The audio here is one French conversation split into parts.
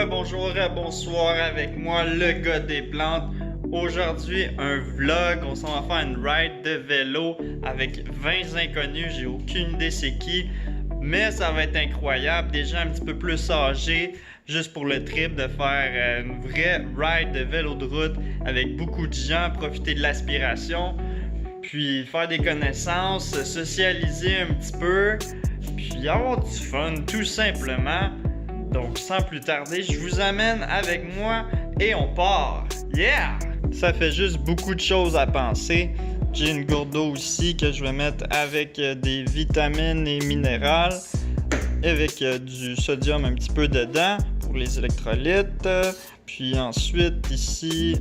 Bonjour, bonsoir avec moi, le gars des plantes. Aujourd'hui, un vlog, on s'en va faire une ride de vélo avec 20 inconnus, j'ai aucune idée c'est qui, mais ça va être incroyable, des gens un petit peu plus âgés, juste pour le trip de faire une vraie ride de vélo de route avec beaucoup de gens, profiter de l'aspiration, puis faire des connaissances, socialiser un petit peu, puis avoir du fun tout simplement. Donc sans plus tarder, je vous amène avec moi et on part! Yeah! Ça fait juste beaucoup de choses à penser. J'ai une gourde d'eau aussi que je vais mettre avec des vitamines et minérales, avec du sodium un petit peu dedans pour les électrolytes. Puis ensuite ici,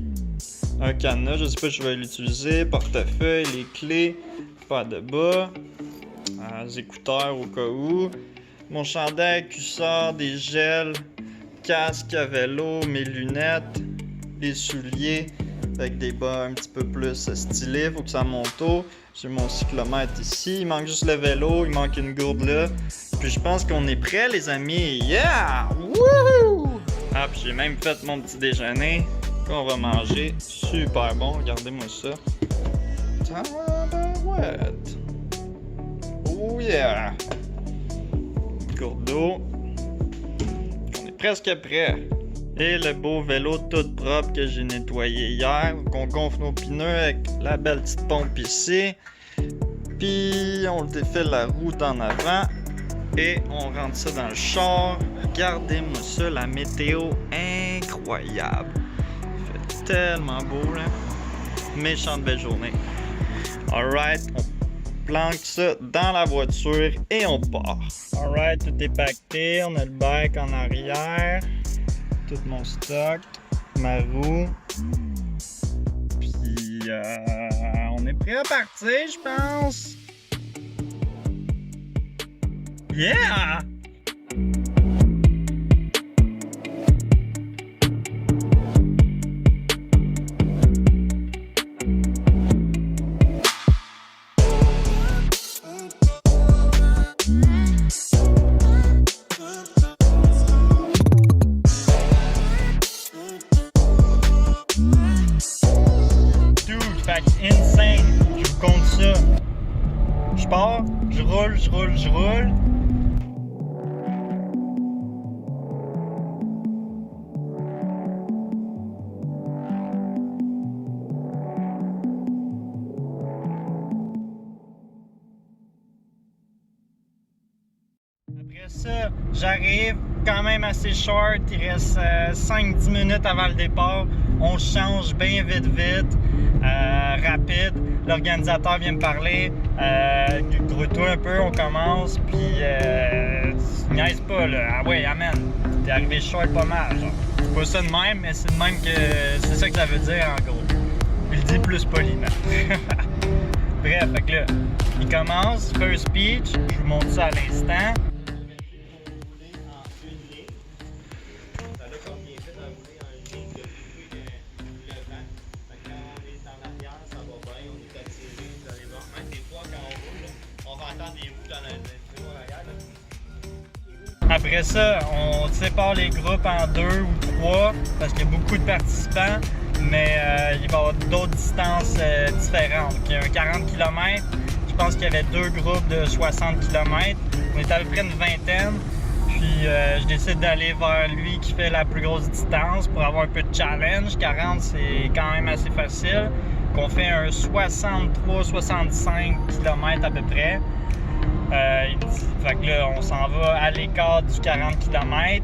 un cadenas, je sais pas si je vais l'utiliser, portefeuille, les clés, paire de bas, les écouteurs au cas où. Mon chandail, cuissard, des gels, casque à vélo, mes lunettes, les souliers avec des bas un petit peu plus stylés, faut que ça monte haut. J'ai mon cyclomètre ici, il manque juste le vélo, il manque une gourde là. Puis je pense qu'on est prêts les amis, yeah! Wouhou! Ah, puis j'ai même fait mon petit déjeuner qu'on va manger, super bon, regardez-moi ça. Tabarouette! Oh yeah! Gourde d'eau. On est presque prêt. Et le beau vélo tout propre que j'ai nettoyé hier. On gonfle nos pneus avec la belle petite pompe ici. Puis on défile la route en avant. Et on rentre ça dans le char. Regardez-moi ça, la météo incroyable. Il fait tellement beau là. Méchante belle journée. Alright, on planque ça dans la voiture et on part. Alright, tout est pacté, on a le bike en arrière, tout mon stock, ma roue, puis on est prêt à partir, je pense. Yeah! Insane, je vous compte ça. Je pars, je roule. Après ça, j'arrive quand même assez short, il reste 5-10 minutes avant le départ. On change bien vite. Rapide, l'organisateur vient me parler, grouille-toi un peu, on commence, puis niaise pas là, ah ouais, amen, t'es arrivé short pas mal, genre. C'est pas ça de même, mais c'est de même que, c'est ça que ça veut dire en gros. Je le dis plus poliment. Bref, fait que là, il commence, first speech, je vous montre ça à l'instant. Après ça, on sépare les groupes en 2 ou 3 parce qu'il y a beaucoup de participants, mais il va y avoir d'autres distances différentes. Il y a un 40 km, je pense qu'il y avait 2 groupes de 60 km. On est à peu près une vingtaine, puis je décide d'aller vers lui qui fait la plus grosse distance pour avoir un peu de challenge. 40, c'est quand même assez facile. On fait un 63-65 km à peu près. Fait que là, on s'en va à l'écart du 40 km.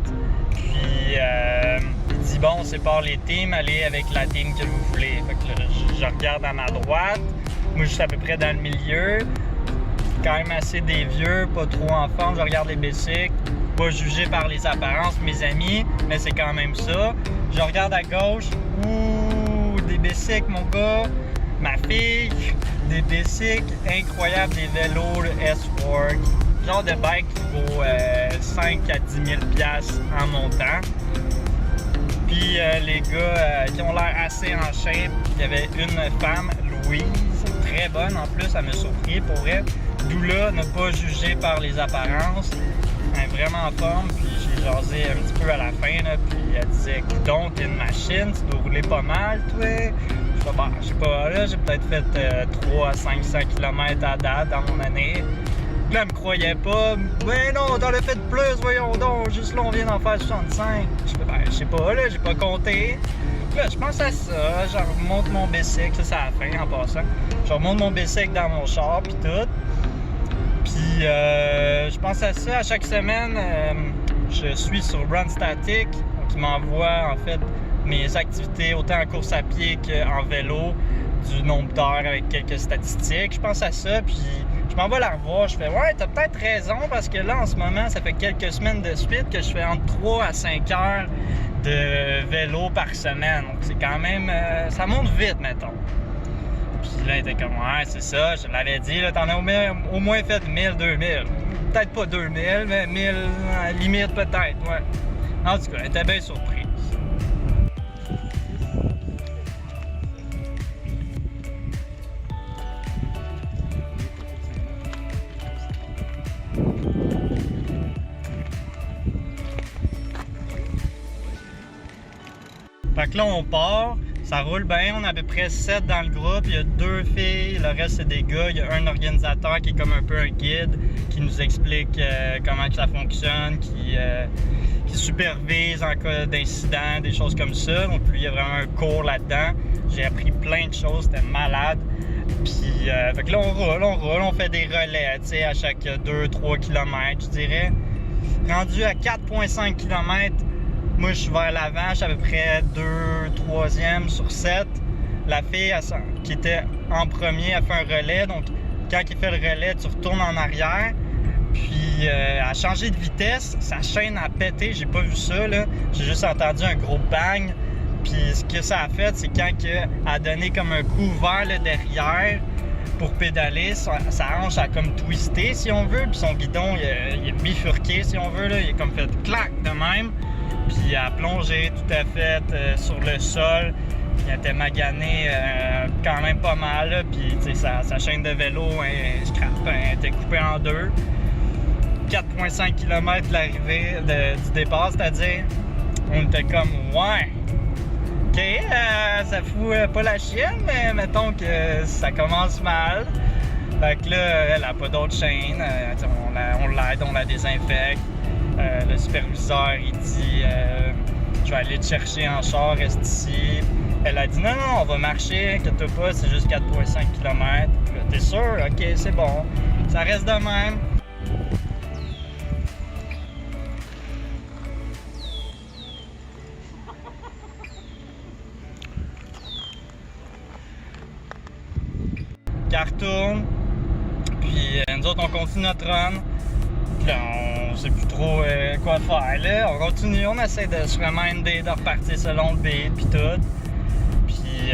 Puis il dit bon, on sépare les teams, allez avec la team que vous voulez. Fait que là, je regarde à ma droite. Moi, je suis à peu près dans le milieu. Quand même assez des vieux, pas trop en forme. Je regarde les bicycles. Pas jugé par les apparences, mes amis, mais c'est quand même ça. Je regarde à gauche. Ouh, des bicycles, mon gars. Ma fille. Des bicycles incroyables, des vélos, le S-Work, genre de bike qui vaut 5 à 10 000 $ en montant. Puis les gars qui ont l'air assez en shape, il y avait une femme, Louise, très bonne en plus, elle m'a surpris pour elle. D'où là, ne pas juger par les apparences. Elle est vraiment en forme, puis j'ai jasé un petit peu à la fin, là, puis elle disait « Donc, t'es une machine, tu dois rouler pas mal, toi. » Je dis « Bah, je sais pas, là, j'ai peut-être fait 300 à 500 km à date dans mon année. » Là, elle me croyait pas. « Ben non, t'en as fait plus, voyons donc, juste là, on vient d'en faire 65. » Je dis « Ben, je sais pas, là, j'ai pas compté. » Là, je pense à ça, je remonte mon bicycle, ça c'est à la fin en passant. Je remonte mon bicycle dans mon char, puis tout. Puis, je pense à ça à chaque semaine. Je suis sur Run Static, qui m'envoie en fait mes activités autant en course à pied qu'en vélo, du nombre d'heures avec quelques statistiques. Je pense à ça, puis je m'en vais la revoir. Je fais ouais, t'as peut-être raison parce que là en ce moment, ça fait quelques semaines de suite que je fais entre 3 à 5 heures de vélo par semaine. Donc c'est quand même, ça monte vite, mettons. Puis là, il était comme, ouais, c'est ça, je l'avais dit, là, t'en as au moins fait 1000, 2000. Peut-être pas 2000, mais 1000, limite peut-être, ouais. En tout cas, elle était bien surprise. Fait que là, on part. Ça roule bien, on a à peu près 7 dans le groupe, il y a 2 filles, le reste c'est des gars, il y a un organisateur qui est comme un peu un guide, qui nous explique comment que ça fonctionne, qui supervise en cas d'incident, des choses comme ça. Donc lui, il y a vraiment un cours là-dedans. J'ai appris plein de choses, c'était malade. Puis, fait que là, on roule, on fait des relais, tu sais, à chaque 2-3 km, je dirais. Rendu à 4,5 km, moi, je suis vers l'avant, je suis à peu près 2/3e sur 7. La fille qui était en premier, elle fait un relais. Donc, quand il fait le relais, tu retournes en arrière. Puis, elle a changé de vitesse. Sa chaîne a pété. J'ai pas vu ça, là. J'ai juste entendu un gros bang. Puis, ce que ça a fait, c'est quand elle a donné comme un coup vers le derrière pour pédaler, sa hanche a comme twisté, si on veut. Puis, son guidon, il est bifurqué, si on veut, là. Il est comme fait clac de même. Puis elle a plongé tout à fait sur le sol. Puis elle était maganée quand même pas mal. Là. Puis sa chaîne de vélo, elle était coupée en deux. 4,5 km de l'arrivée du départ, c'est-à-dire, on était comme ouais. OK, ça fout pas la chienne, mais mettons que ça commence mal. Fait que là, elle a pas d'autre chaîne. On l'aide, on la désinfecte. Le superviseur, il dit je vais aller te chercher en char, reste ici. Elle a dit non, on va marcher, inquiète-toi pas, c'est juste 4,5 km. T'es sûr? Ok, c'est bon. Ça reste de même. Car tourne, puis nous autres on continue notre run. Puis là, on sait plus trop quoi faire là. On continue, on essaie de se reminder de repartir selon le beat puis tout. Puis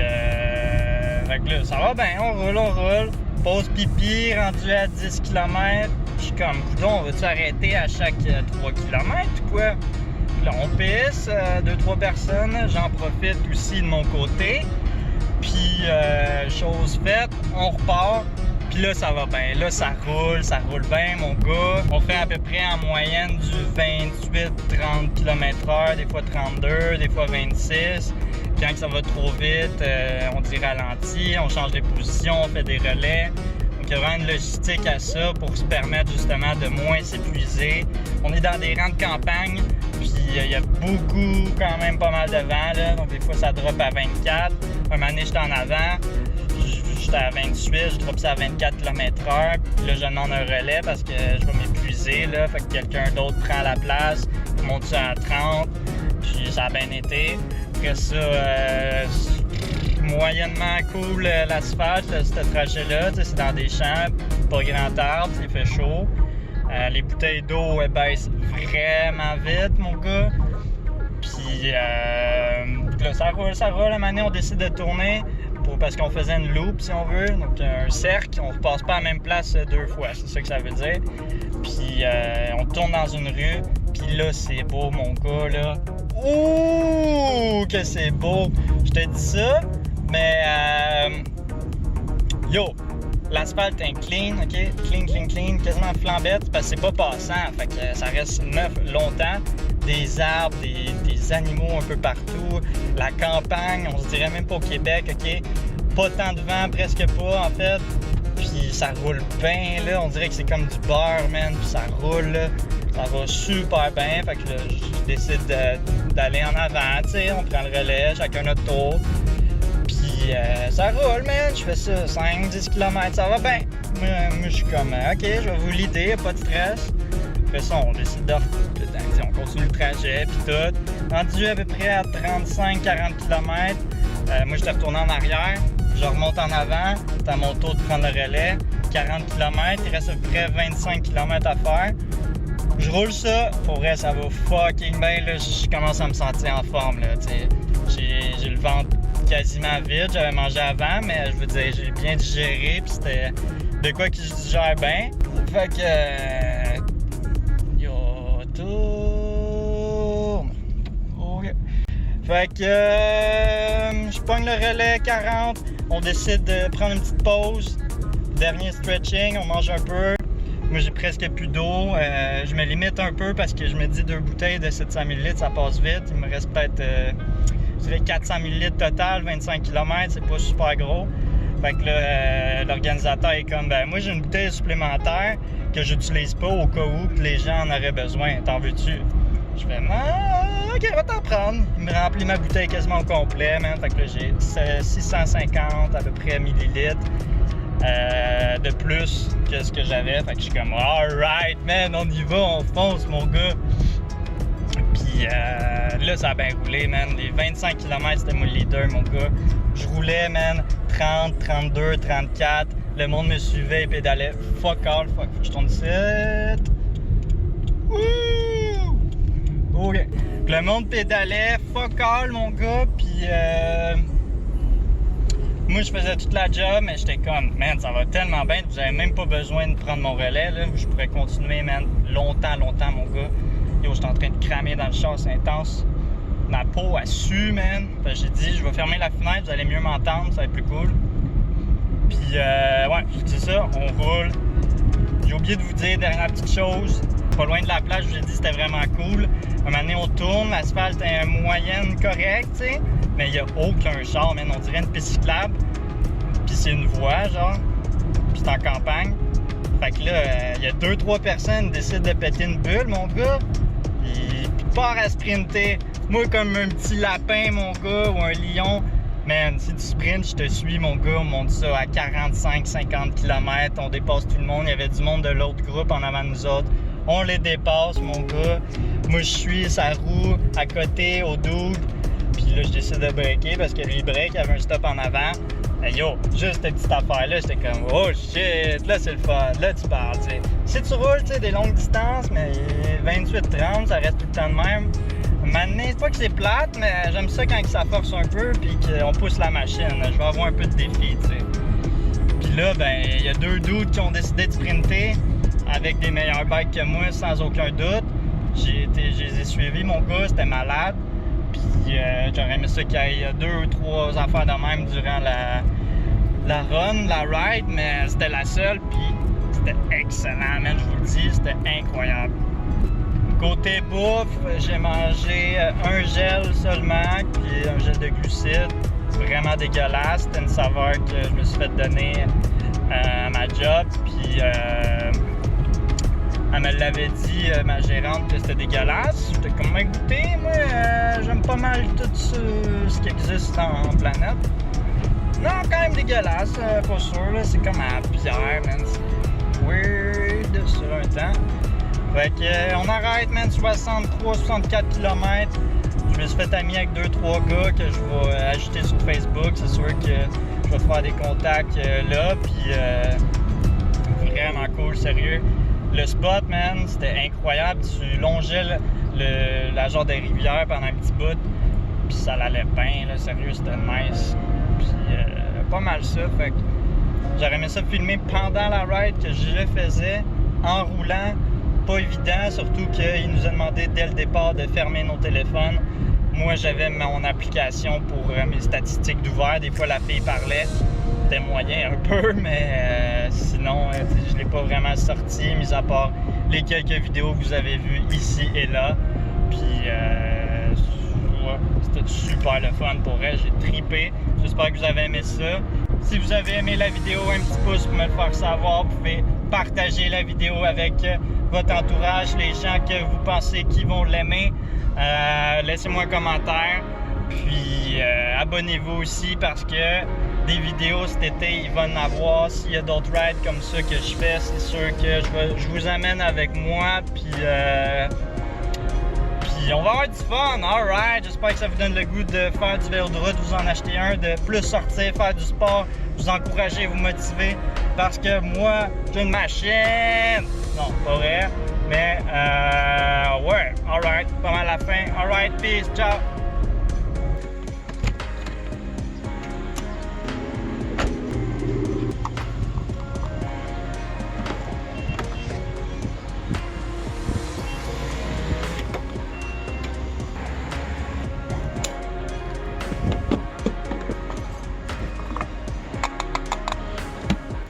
fait que là, ça va bien, on roule. Pause pipi, rendu à 10 km. Je suis comme, coudonc, on va-tu arrêter à chaque 3 km ou quoi? Puis là, on pisse, 2-3 personnes. J'en profite aussi de mon côté. Puis chose faite, on repart. Puis là, ça va bien. Là, ça roule bien, mon gars. On fait à peu près en moyenne du 28-30 km/h, des fois 32, des fois 26. Puis quand ça va trop vite, on dit ralenti, on change les positions, on fait des relais. Donc, il y a vraiment une logistique à ça pour se permettre justement de moins s'épuiser. On est dans des rangs de campagne, puis il y a beaucoup, quand même pas mal de vent, là. Donc des fois, ça drop à 24. Un moment donné, j'étais en avant. J'étais à 28, je drop ça à 24 km/h. Puis là, je demande un relais parce que je vais m'épuiser, là. Fait que quelqu'un d'autre prend la place, monte ça à 30. Puis ça a bien été. Après ça, moyennement cool l'asphalte, ce trajet-là. C'est dans des champs, pas grand arbre, il fait chaud. Les bouteilles d'eau baissent vraiment vite, mon gars. Puis là, ça roule. À un moment donné, on décide de tourner. Parce qu'on faisait une loop, si on veut, donc un cercle, on repasse pas à la même place 2 fois, c'est ça que ça veut dire. Puis on tourne dans une rue, puis là c'est beau mon gars là. Ouh que c'est beau! Je te dis ça, mais yo, l'asphalte est clean, ok? Clean, quasiment flambette, parce que c'est pas passant, fait que ça reste neuf longtemps. Des arbres, des animaux un peu partout, la campagne, on se dirait même pas au Québec, ok? Pas tant de vent, presque pas en fait. Puis ça roule bien, là, on dirait que c'est comme du beurre, man, puis ça roule, là. Ça va super bien, fait que là, je décide d'aller en avant, tu sais, on prend le relais, chacun notre tour. Puis ça roule, man, je fais ça 5-10 km, ça va bien. Moi, je suis comme, ok, je vais vous l'idée, pas de stress. Après ça, on décide de... on continue le trajet, puis tout. Rendu à peu près à 35-40 km, moi, j'étais retourné en arrière, je remonte en avant, c'est à mon tour de prendre le relais. 40 km, il reste à peu près 25 km à faire. Je roule ça, pour vrai, ça va fucking bien, là, je commence à me sentir en forme, là, tu sais. J'ai le ventre quasiment vide, j'avais mangé avant, mais je veux dire, j'ai bien digéré, puis c'était de quoi que je digère bien. Fait que... yo, tourne! OK. Fait que... je pogne le relais 40, on décide de prendre une petite pause. Dernier stretching, on mange un peu. Moi, j'ai presque plus d'eau. Je me limite un peu parce que je me dis 2 bouteilles de 700 ml, ça passe vite. Il me reste peut-être, je dirais 400 ml total, 25 km, c'est pas super gros. Fait que là, l'organisateur est comme, ben moi, j'ai une bouteille supplémentaire que j'utilise pas au cas où que les gens en auraient besoin. T'en veux-tu? Je fais, ok, va t'en prendre. Il me remplit ma bouteille quasiment au complet, man. Fait que là, j'ai 650 à peu près millilitres. De plus que ce que j'avais, fait que je suis comme alright man, on y va, on fonce mon gars. Puis là ça a bien roulé man, les 25 km c'était mon leader mon gars. Je roulais man, 30, 32, 34, le monde me suivait et pédalait, fuck all, fuck, je tourne ici. Wouh! Ok, le monde pédalait, fuck all mon gars, puis moi, je faisais toute la job, mais j'étais comme, man, ça va tellement bien, j'avais même pas besoin de prendre mon relais, là. Je pourrais continuer, man, longtemps, mon gars. Yo, j'étais en train de cramer dans le char, c'est intense. Ma peau, elle sue, man. Fait que j'ai dit, je vais fermer la fenêtre, vous allez mieux m'entendre, ça va être plus cool. Puis, ouais, c'est ça, on roule. J'ai oublié de vous dire, dernière petite chose, pas loin de la plage, je vous ai dit, c'était vraiment cool. Un moment donné, on tourne, l'asphalte est moyenne correcte, tu sais. Mais il n'y a aucun char, man. On dirait une piste cyclable. Puis c'est une voie, genre. Puis c'est en campagne. Fait que là, il y a 2-3 personnes qui décident de péter une bulle, mon gars. Puis part à sprinter. Moi, comme un petit lapin, mon gars, ou un lion. Man, si tu sprints, je te suis, mon gars. On monte ça à 45-50 km. On dépasse tout le monde. Il y avait du monde de l'autre groupe en avant de nous autres. On les dépasse, mon gars. Moi, je suis sa roue à côté, au double. Puis là, je décide de breaker parce que lui, il break, il avait un stop en avant. Et yo, juste cette petite affaire-là, j'étais comme, oh shit, là, c'est le fun, là, tu parles, tu sais. Si tu roules, tu sais, des longues distances, mais 28-30, ça reste tout le temps de même. Maintenant, c'est pas que c'est plate, mais j'aime ça quand ça force un peu, puis qu'on pousse la machine. Je vais avoir un peu de défi, tu sais. Puis là, ben, il y a 2 dudes qui ont décidé de sprinter avec des meilleurs bikes que moi, sans aucun doute. Je les ai suivis, mon gars, c'était malade. Puis j'aurais aimé ça qu'il y ait 2 ou 3 affaires de même durant la run, la ride, mais c'était la seule, puis c'était excellent, man, je vous le dis, c'était incroyable. Côté bouffe, j'ai mangé un gel seulement, puis un gel de glucides, vraiment dégueulasse, c'était une saveur que je me suis fait donner à ma job, puis elle me l'avait dit, ma gérante, que c'était dégueulasse. J'étais comme, écoutez, moi, j'aime pas mal tout ce qui existe en planète. Non, quand même dégueulasse, pas sûr, là. C'est comme à la bière, man. C'est weird sur un temps. Fait que, on arrête, man, 63-64 km. Je me suis fait ami avec 2-3 gars que je vais ajouter sur Facebook. C'est sûr que je vais faire des contacts là, puis vraiment cool, sérieux. Le spot, man, c'était incroyable. Tu longeais la genre de rivière pendant un petit bout, puis ça allait bien, là, sérieux, c'était nice. Puis pas mal ça, fait que j'aurais aimé ça filmer pendant la ride que je le faisais, en roulant. Pas évident, surtout qu'il nous a demandé dès le départ de fermer nos téléphones. Moi, j'avais mon application pour mes statistiques d'ouvert. Des fois, la fille parlait. c'était moyen un peu, mais sinon, je l'ai pas vraiment sorti, mis à part les quelques vidéos que vous avez vues ici et là. Puis, ouais, c'était super le fun pour elle, j'ai trippé. J'espère que vous avez aimé ça. Si vous avez aimé la vidéo, un petit pouce pour me le faire savoir. Vous pouvez partager la vidéo avec votre entourage, les gens que vous pensez qui vont l'aimer. Laissez-moi un commentaire. Puis abonnez-vous aussi parce que des vidéos cet été, il va en avoir. S'il y a d'autres rides comme ça que je fais, c'est sûr que je vous amène avec moi. Puis on va avoir du fun, alright! J'espère que ça vous donne le goût de faire du vélo de route, vous en acheter un, de plus sortir, faire du sport, vous encourager, vous motiver. Parce que moi, j'ai une machine! Non, pas vrai. Mais ouais, alright, pas mal à la fin. Alright, peace, ciao!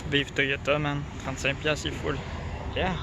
Vive Toyota, man. 35$, c'est full. Yeah.